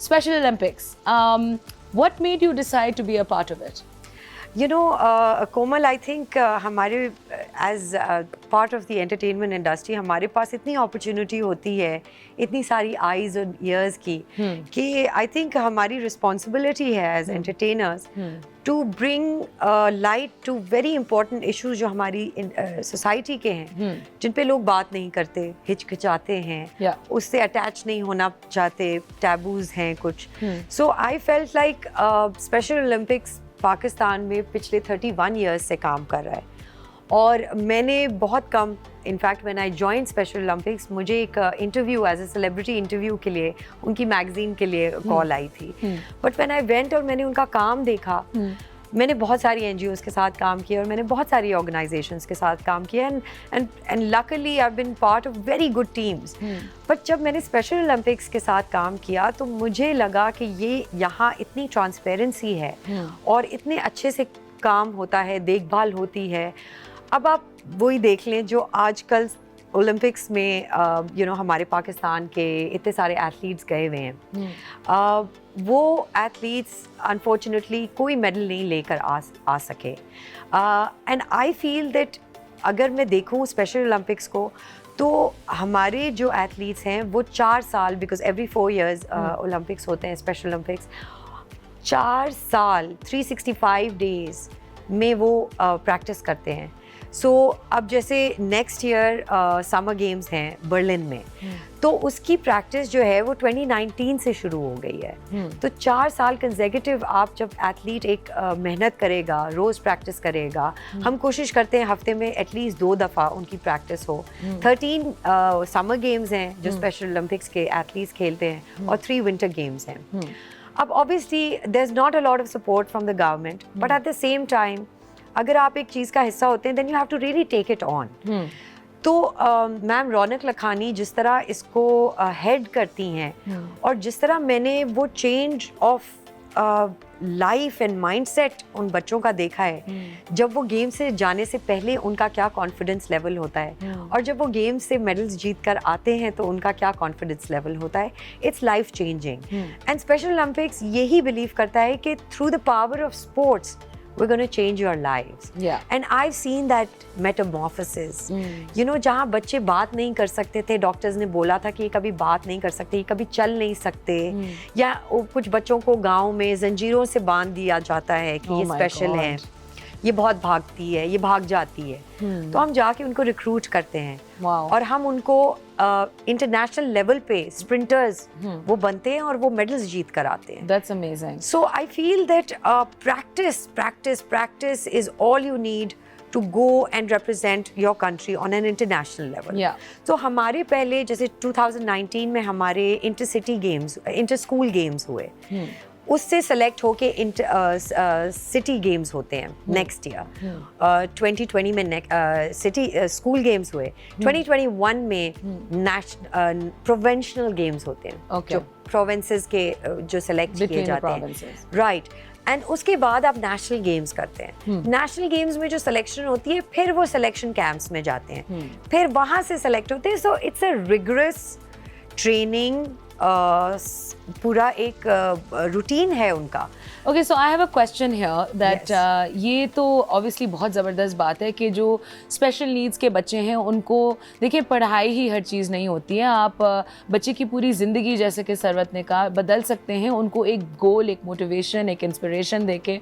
Special Olympics. What made you decide to be a part of it? You know, Komal, I think हमारे as part of the entertainment industry हमारे पास इतनी opportunity होती है, इतनी सारी eyes और ears की कि I think हमारी responsibility है as entertainers to bring light to very important issues जो हमारी society के हैं, जिन पे लोग बात नहीं करते, हिचकिचाते हैं, उससे attach नहीं होना चाहते, taboos हैं कुछ. So I felt like Special Olympics Pakistan में पिछले 31 years से काम कर रहा है और मैंने बहुत कम in fact when I join special Olympics मुझे एक interview as a celebrity interview के लिए उनकी मैगजीन के लिए कॉल आई थी बट व्हेन आई वेंट और मैंने उनका काम देखा मैंने बहुत सारी एनजीओज के साथ काम किया और मैंने बहुत सारी ऑर्गेनाइजेशंस के साथ काम किया and luckily I have been part of very good teams but जब मैंने स्पेशल ओलंपिक्स के साथ काम किया तो मुझे लगा कि ये यहाँ इतनी ट्रांसपेरेंसी है और इतने अच्छे से काम होता है, देखभाल होती है. अब आप वही देख लें जो आजकल ओलंपिक्स में हमारे पाकिस्तान के इतने सारे एथलीट्स गए हुए हैं, वो एथलीट्स अनफॉर्चुनेटली कोई मेडल नहीं लेकर आ सके. एंड आई फील दैट अगर मैं देखूं स्पेशल ओलंपिक्स को तो हमारे जो एथलीट्स हैं वो 4 साल बिकॉज एवरी 4 years ओलंपिक्स होते हैं स्पेशल ओलंपिक्स, 4 साल 365 days में वो प्रैक्टिस करते हैं. सो अब जैसे नेक्स्ट ईयर समर गेम्स हैं बर्लिन में तो उसकी प्रैक्टिस जो है वो 2019 से शुरू हो गई है. तो 4 साल कंसेक्यूटिव आप जब एथलीट एक मेहनत करेगा, रोज़ प्रैक्टिस करेगा, हम कोशिश करते हैं हफ्ते में एटलीस्ट 2 दफ़ा उनकी प्रैक्टिस हो. 13 समर गेम्स हैं जो स्पेशल ओलंपिक्स के एथलीट्स खेलते हैं और 3 विंटर गेम्स हैं. अब obviously there is not a lot of support from the government but at the same time अगर आप एक चीज़ का हिस्सा होते हैं then you have to really take it on. तो मैम रौनक लखानी जिस तरह इसको हेड करती हैं और जिस तरह मैंने वो change of life and mindset उन बच्चों का देखा है, जब वो गेम से जाने से पहले उनका क्या कॉन्फिडेंस लेवल होता है और जब वो गेम से मेडल्स जीत कर आते हैं तो उनका क्या कॉन्फिडेंस लेवल होता है. It's life changing and special Olympics यही बिलीव करता है कि through the power of sports we're going to change your lives. And I've seen that metamorphosis. You know, जहाँ बच्चे बात नहीं कर सकते थे, डॉक्टर्स ने बोला था कि ये कभी बात नहीं कर सकते, ये कभी चल नहीं सकते, या कुछ बच्चों को गांव में जंजीरों से बांध दिया जाता है कि ये स्पेशल है, ये बहुत भागती है, ये भाग जाती है. तो हम जाके उनको रिक्रूट करते हैं और हम उनको इंटरनेशनल लेवल पे स्प्रिंटर्स वो बनते हैं और वो मेडल्स जीत कर आते हैं. That's amazing. So I feel that practice is all you need to go and represent your country on an international level. So हमारे पहले जैसे 2019 में हमारे इंटर स्कूल गेम्स हुए, उससे सेलेक्ट होके सिटी गेम्स होते हैं नेक्स्ट ईयर. 2020 में सिटी स्कूल गेम्स हुए. 2021 में प्रोविंशियल गेम्स होते हैं जो प्रोविंसेस के जो सेलेक्ट किए जाते हैं. राइट. एंड उसके बाद आप नेशनल गेम्स करते हैं. नेशनल गेम्स में जो सिलेक्शन होती है फिर वो सिलेक्शन कैंप्स में जाते हैं, फिर वहाँ से सेलेक्ट होते हैं. So it's a rigorous training, पूरा एक रूटीन है उनका. Okay, so I have a question here that ये तो obviously बहुत ज़बरदस्त बात है कि जो स्पेशल नीड्स के बच्चे हैं उनको देखिए पढ़ाई ही हर चीज़ नहीं होती है. आप बच्चे की पूरी ज़िंदगी जैसे कि सरवत ने कहा बदल सकते हैं, उनको एक गोल, एक मोटिवेशन, एक इंस्पिरेशन देके.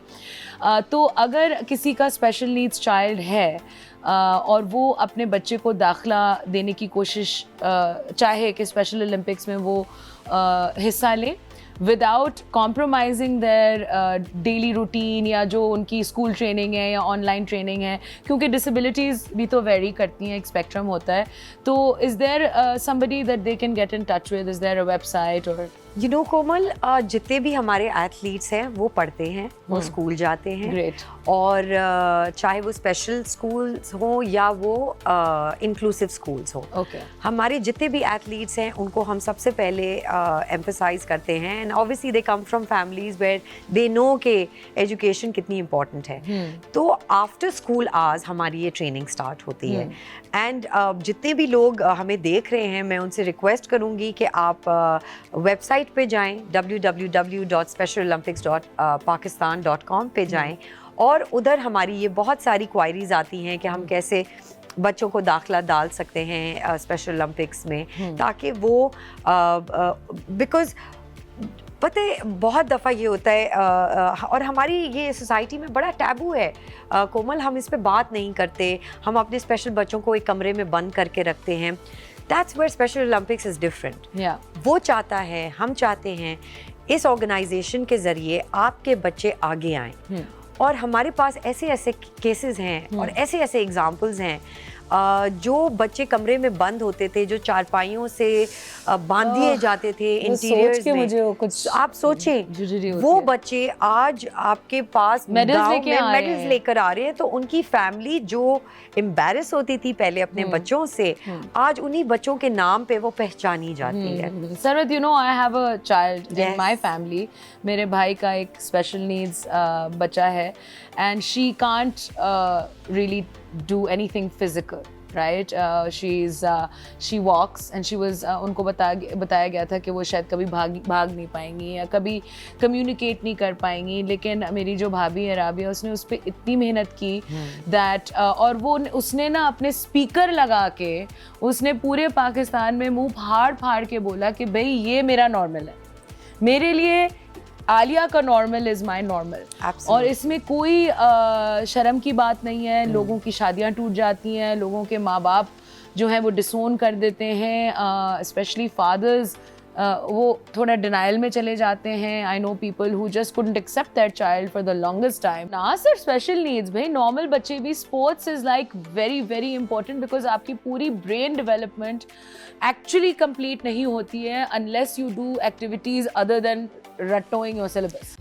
तो अगर किसी का स्पेशल नीड्स चाइल्ड है और वो अपने बच्चे को दाखिला देने की कोशिश चाहे कि स्पेशल ओलंपिक्स में वो हिस्सा ले without compromising their daily routine या जो उनकी स्कूल ट्रेनिंग है या ऑनलाइन ट्रेनिंग है, क्योंकि डिसेबिलिटीज़ भी तो वेरी करती हैं, एक स्पेक्ट्रम होता है. तो is there somebody that they can get in touch with, is there a website और यू नो कोमल, जितने भी हमारे एथलीट्स हैं वो पढ़ते हैं, वो स्कूल जाते हैं. Great. और चाहे वो स्पेशल स्कूल्स हो या वो इंक्लूसिव स्कूल्स हो. हमारे जितने भी एथलीट्स हैं उनको हम सबसे पहले एम्फसाइज करते हैं. And obviously they come from families where they know के एजुकेशन कितनी इंपॉर्टेंट है. तो आफ्टर स्कूल आवर्स हमारी ये ट्रेनिंग स्टार्ट होती है. एंड जितने भी लोग हमें देख रहे हैं मैं उनसे रिक्वेस्ट करूँगी कि आप वेबसाइट वेबसाइट पे जाएं, www.specialolympics.pakistan.com पे जाएं और उधर हमारी ये बहुत सारी क्वायरीज आती हैं कि हम कैसे बच्चों को दाखला डाल सकते हैं स्पेशल ओलंपिक्स में, ताकि वो बिकॉज पता है बहुत दफ़ा ये होता है और हमारी ये सोसाइटी में बड़ा टैबू है कोमल, हम इस पे बात नहीं करते, हम अपने स्पेशल बच्चों को एक कमरे में बंद करके रखते हैं। That's where special Olympics is different. वो चाहता है, हम चाहते हैं इस ऑर्गेनाइजेशन के ज़रिए आपके बच्चे आगे आएँ और हमारे पास ऐसे ऐसे केसेस हैं और ऐसे ऐसे एग्जाम्पल्स हैं जो बच्चे कमरे में बंद होते थे, जो चारपाइयों से बांध दिए जाते थे इंटीरियर्स में। मुझे कुछ आप सोचें वो बच्चे आज आपके पास मेडल्स लेकर आ रहे हैं, तो उनकी फैमिली जो एम्बैरस होती थी पहले अपने बच्चों से, आज उन्हीं बच्चों के नाम पे वो पहचानी जाती है। Sarwat, you know I have a child in my family. मेरे भाई का एक स्पेशल नीड्स बच्चा है and she can't really do anything physical, right? She walks and she was उनको बताया गया था कि वो शायद कभी भाग नहीं पाएंगी या कभी कम्युनिकेट नहीं कर पाएंगी, लेकिन मेरी जो भाभी है राबिया, उसने उस पर इतनी मेहनत की दैट और वो उसने ना अपने स्पीकर लगा के उसने पूरे पाकिस्तान में मुंह फाड़ फाड़ के बोला कि भाई ये मेरा नॉर्मल है, मेरे लिए आलिया का नॉर्मल इज़ माई नॉर्मल। और इसमें कोई शर्म की बात नहीं है। लोगों की शादियां टूट जाती हैं, लोगों के माँ बाप जो हैं वो डिसोन कर देते हैं, स्पेशली फादर्स वो थोड़ा डिनाइल में चले जाते हैं। I know people who just couldn't accept that child for the longest time. ना सर स्पेशल नीड्स, भाई नॉर्मल बच्चे भी, sports is like very very important because आपकी पूरी ब्रेन डेवलपमेंट एक्चुअली कंप्लीट नहीं होती है unless you do activities other than रटोइंग योर सिलेबस।